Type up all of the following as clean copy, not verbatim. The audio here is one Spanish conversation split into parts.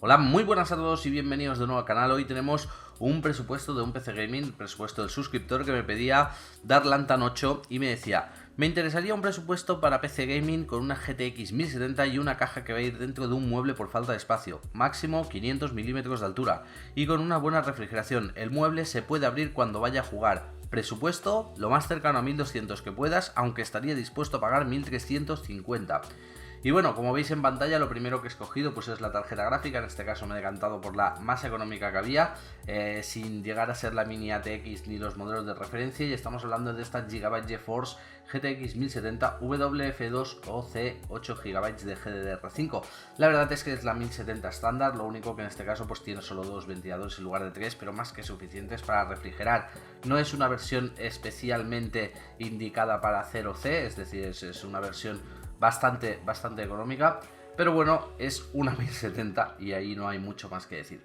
Hola, muy buenas a todos y bienvenidos de nuevo al canal. Hoy tenemos un presupuesto de un PC Gaming, el presupuesto del suscriptor que me pedía Darlantan 8 y me decía: me interesaría un presupuesto para PC Gaming con una GTX 1070 y una caja que va a ir dentro de un mueble por falta de espacio, máximo 500 milímetros de altura y con una buena refrigeración. El mueble se puede abrir cuando vaya a jugar. Presupuesto lo más cercano a 1200 que puedas, aunque estaría dispuesto a pagar 1350. Y bueno, como veis en pantalla, lo primero que he escogido pues es la tarjeta gráfica. En este caso me he decantado por la más económica que había, sin llegar a ser la Mini ATX ni los modelos de referencia, y estamos hablando de esta Gigabyte GeForce GTX 1070 WF2 OC 8 GB de GDDR5. La verdad es que es la 1070 estándar, lo único que en este caso pues tiene solo dos ventiladores en lugar de tres, pero más que suficientes para refrigerar. No es una versión especialmente indicada para 0C, es decir, es una versión bastante económica, pero bueno, es una 1070 y ahí no hay mucho más que decir.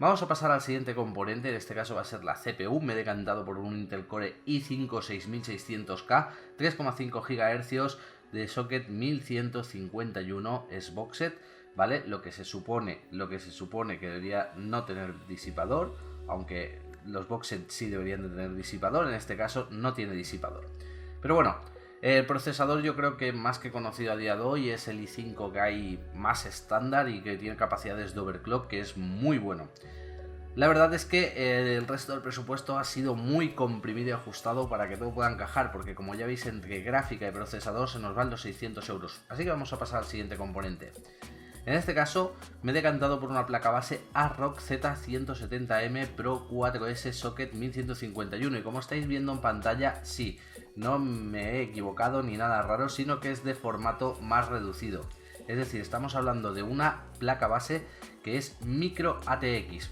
Vamos a pasar al siguiente componente, en este caso va a ser la CPU. Me he decantado por un Intel Core i5 6600K, 3,5 GHz de socket 1151 SBoxet, ¿vale? Lo que se supone que debería no tener disipador, aunque los Boxet sí deberían de tener disipador, en este caso no tiene disipador. Pero bueno, el procesador yo creo que más que conocido a día de hoy es el i5 que hay más estándar y que tiene capacidades de overclock, que es muy bueno. La verdad es que el resto del presupuesto ha sido muy comprimido y ajustado para que todo pueda encajar, porque como ya veis, entre gráfica y procesador se nos van los 600 euros. Así que vamos a pasar al siguiente componente. En este caso me he decantado por una placa base ARROC Z170M Pro 4S Socket 1151 y como estáis viendo en pantalla, sí, no me he equivocado ni nada raro, sino que es de formato más reducido. Es decir, estamos hablando de una placa base que es micro ATX.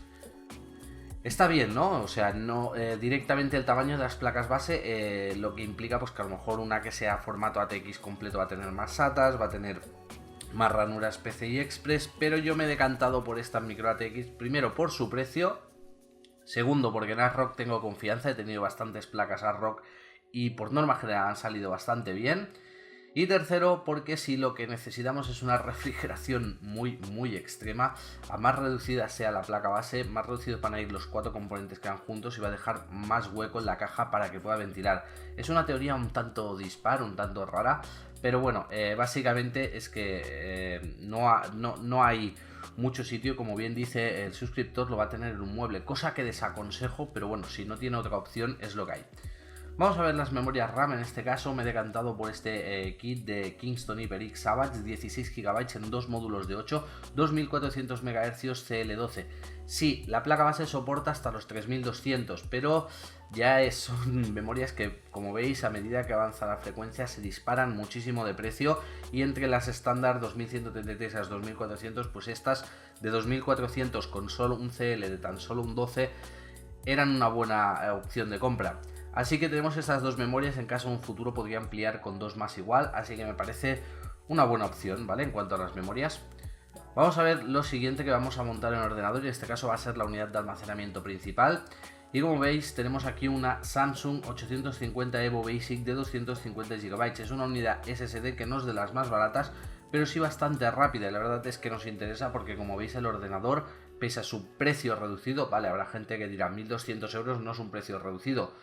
Está bien, ¿no? O sea, no directamente el tamaño de las placas base, lo que implica pues que a lo mejor una que sea formato ATX completo va a tener más SATAs, va a tener más ranuras PCI Express, pero yo me he decantado por esta micro ATX, primero por su precio, segundo porque en ARROC tengo confianza, he tenido bastantes placas ARROC y por norma general han salido bastante bien, y tercero porque si lo que necesitamos es una refrigeración muy extrema, a más reducida sea la placa base, más reducidos van a ir los cuatro componentes que van juntos y va a dejar más hueco en la caja para que pueda ventilar. Es una teoría un tanto dispar, un tanto rara, pero bueno, básicamente es que no hay mucho sitio. Como bien dice el suscriptor, lo va a tener en un mueble, cosa que desaconsejo, pero bueno, si no tiene otra opción es lo que hay. Vamos a ver las memorias RAM. En este caso me he decantado por este kit de Kingston HyperX Savage, 16 GB en dos módulos de 8, 2400 MHz CL12. Sí, la placa base soporta hasta los 3200, pero ya son memorias que, como veis, a medida que avanza la frecuencia se disparan muchísimo de precio, y entre las estándar 2133 a las 2400, pues estas de 2400 con solo un CL de tan solo un 12 eran una buena opción de compra. Así que tenemos estas dos memorias, en caso de un futuro podría ampliar con dos más igual, así que me parece una buena opción, ¿vale? En cuanto a las memorias. Vamos a ver lo siguiente que vamos a montar en el ordenador, y en este caso va a ser la unidad de almacenamiento principal. Y como veis tenemos aquí una Samsung 850 Evo Basic de 250 GB. Es una unidad SSD que no es de las más baratas, pero sí bastante rápida, y la verdad es que nos interesa porque, como veis, el ordenador, pese a su precio reducido, vale, habrá gente que dirá 1200 euros no es un precio reducido,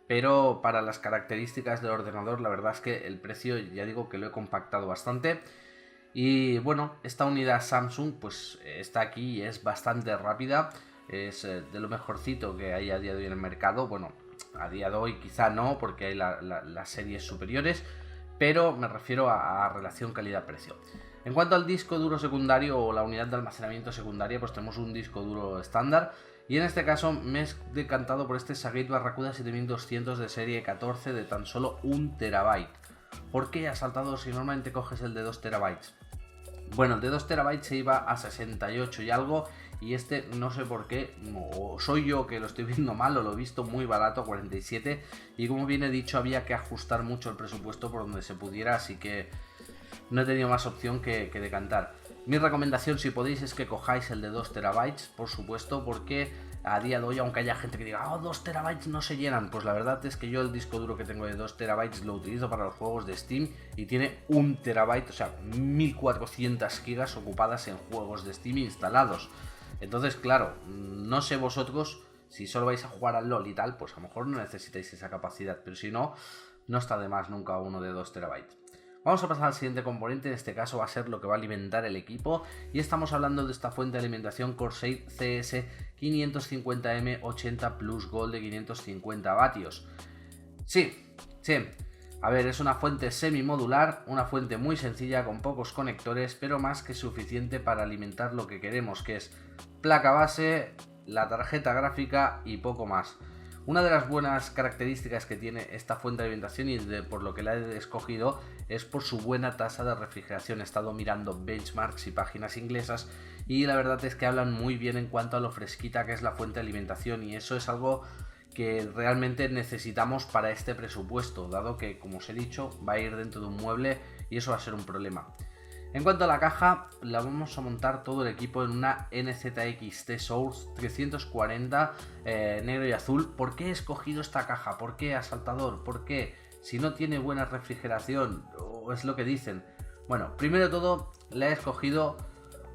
pero para las características del ordenador la verdad es que el precio, ya digo que lo he compactado bastante. Y bueno, esta unidad Samsung pues está aquí y es bastante rápida, es de lo mejorcito que hay a día de hoy en el mercado. Bueno, a día de hoy quizá no, porque hay las series superiores, pero me refiero a relación calidad-precio. En cuanto al disco duro secundario o la unidad de almacenamiento secundaria, pues tenemos un disco duro estándar, y en este caso me he decantado por este Seagate Barracuda 7200 de serie 14 de tan solo 1 TB. ¿Por qué ha saltado si normalmente coges el de 2 TB? Bueno, el de 2 TB se iba a 68 y algo, y este no sé por qué, o soy yo que lo estoy viendo mal o lo he visto muy barato, 47, y como bien he dicho había que ajustar mucho el presupuesto por donde se pudiera, así que no he tenido más opción que decantar. Mi recomendación, si podéis, es que cojáis el de 2 TB, por supuesto, porque a día de hoy, aunque haya gente que diga, 2 terabytes no se llenan, pues la verdad es que yo el disco duro que tengo de 2 terabytes lo utilizo para los juegos de Steam y tiene 1 terabyte, o sea, 1400 gigas ocupadas en juegos de Steam instalados. Entonces, claro, no sé vosotros, si solo vais a jugar al LoL y tal, pues a lo mejor no necesitáis esa capacidad, pero si no, no está de más nunca uno de 2 terabytes. Vamos a pasar al siguiente componente, en este caso va a ser lo que va a alimentar el equipo, y estamos hablando de esta fuente de alimentación Corsair CS 550M 80 Plus Gold de 550 vatios. Sí, a ver, es una fuente semimodular, una fuente muy sencilla con pocos conectores, pero más que suficiente para alimentar lo que queremos, que es placa base, la tarjeta gráfica y poco más. Una de las buenas características que tiene esta fuente de alimentación y por lo que la he escogido es por su buena tasa de refrigeración. He estado mirando benchmarks y páginas inglesas y la verdad es que hablan muy bien en cuanto a lo fresquita que es la fuente de alimentación, y eso es algo que realmente necesitamos para este presupuesto, dado que, como os he dicho, va a ir dentro de un mueble y eso va a ser un problema. En cuanto a la caja, la vamos a montar todo el equipo en una NZX T-Source 340 negro y azul. ¿Por qué he escogido esta caja? ¿Por qué asaltador? ¿Por qué? Si no tiene buena refrigeración, o es lo que dicen. Bueno, primero de todo, la he escogido,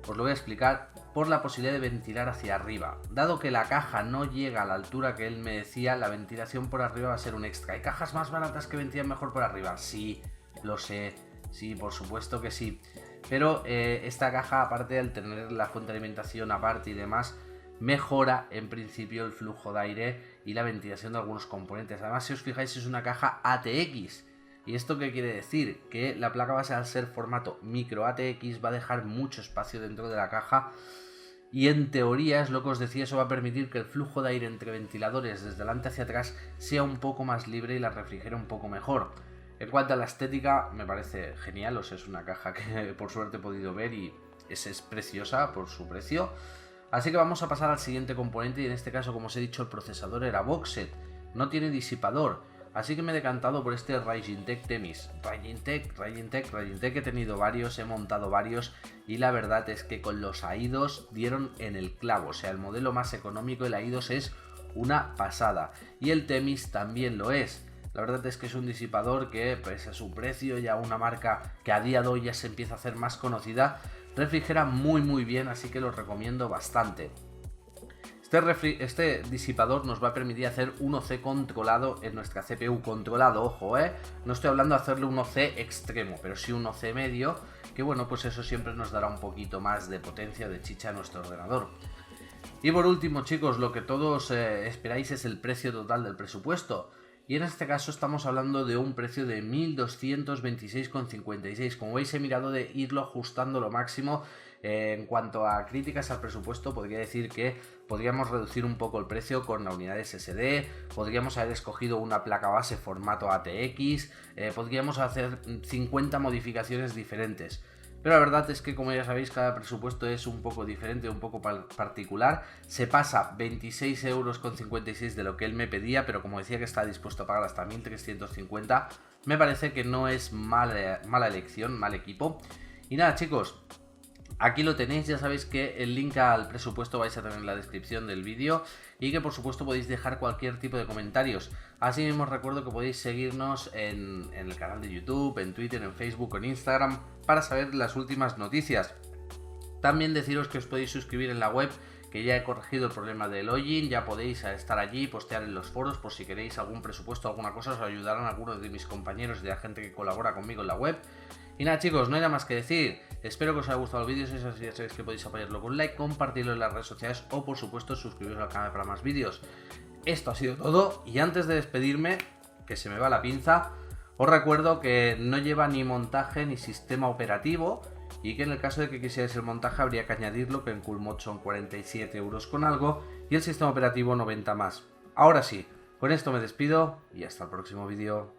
os lo voy a explicar, por la posibilidad de ventilar hacia arriba. Dado que la caja no llega a la altura que él me decía, la ventilación por arriba va a ser un extra. ¿Hay cajas más baratas que ventilan mejor por arriba? Sí, lo sé. Sí, por supuesto que sí. Pero esta caja, aparte de tener la fuente de alimentación aparte y demás, mejora en principio el flujo de aire y la ventilación de algunos componentes. Además, si os fijáis, es una caja ATX. ¿Y esto qué quiere decir? Que la placa base, al ser formato micro ATX, va a dejar mucho espacio dentro de la caja. Y en teoría, es lo que os decía, eso va a permitir que el flujo de aire entre ventiladores desde delante hacia atrás sea un poco más libre y la refrigere un poco mejor. En cuanto a la estética, me parece genial, es una caja que por suerte he podido ver y es preciosa por su precio. Así que vamos a pasar al siguiente componente, y en este caso, como os he dicho, el procesador era Voxset, no tiene disipador, así que me he decantado por este Ryzen Tech Temis. Ryzen Tech, he tenido varios, he montado varios, y la verdad es que con los AIDOS dieron en el clavo, o sea, el modelo más económico, el AIDOS, es una pasada, y el Temis también lo es. La verdad es que es un disipador que, pese a su precio, ya una marca que a día de hoy ya se empieza a hacer más conocida, refrigera muy bien, así que lo recomiendo bastante. Este disipador nos va a permitir hacer un OC controlado en nuestra CPU, controlado, ojo, no estoy hablando de hacerle un OC extremo, pero sí un OC medio, que bueno, pues eso siempre nos dará un poquito más de potencia, de chicha a nuestro ordenador. Y por último, chicos, lo que todos esperáis es el precio total del presupuesto. Y en este caso estamos hablando de un precio de 1.226,56. Como veis, he mirado de irlo ajustando lo máximo. En cuanto a críticas al presupuesto, podría decir que podríamos reducir un poco el precio con la unidad SSD, podríamos haber escogido una placa base formato ATX, podríamos hacer 50 modificaciones diferentes. Pero la verdad es que, como ya sabéis, cada presupuesto es un poco diferente, un poco particular. Se pasa 26,56 € de lo que él me pedía, pero como decía que está dispuesto a pagar hasta 1.350, me parece que no es mala elección, mal equipo. Y nada, chicos, aquí lo tenéis, ya sabéis que el link al presupuesto vais a tener en la descripción del vídeo y que por supuesto podéis dejar cualquier tipo de comentarios. Asimismo, os recuerdo que podéis seguirnos en el canal de YouTube, en Twitter, en Facebook, en Instagram, para saber las últimas noticias. También deciros que os podéis suscribir en la web, que ya he corregido el problema del login, ya podéis estar allí, postear en los foros por si queréis algún presupuesto, alguna cosa, os ayudarán algunos de mis compañeros, de la gente que colabora conmigo en la web. Y nada, chicos, no hay nada más que decir. Espero que os haya gustado el vídeo. Si es así, ya sabéis que podéis apoyarlo con un like, compartirlo en las redes sociales o, por supuesto, suscribiros al canal para más vídeos. Esto ha sido todo, y antes de despedirme, que se me va la pinza, os recuerdo que no lleva ni montaje ni sistema operativo, y que en el caso de que quisierais el montaje habría que añadirlo, que en Coolmod son 47 € con algo y el sistema operativo 90 más. Ahora sí, con esto me despido y hasta el próximo vídeo.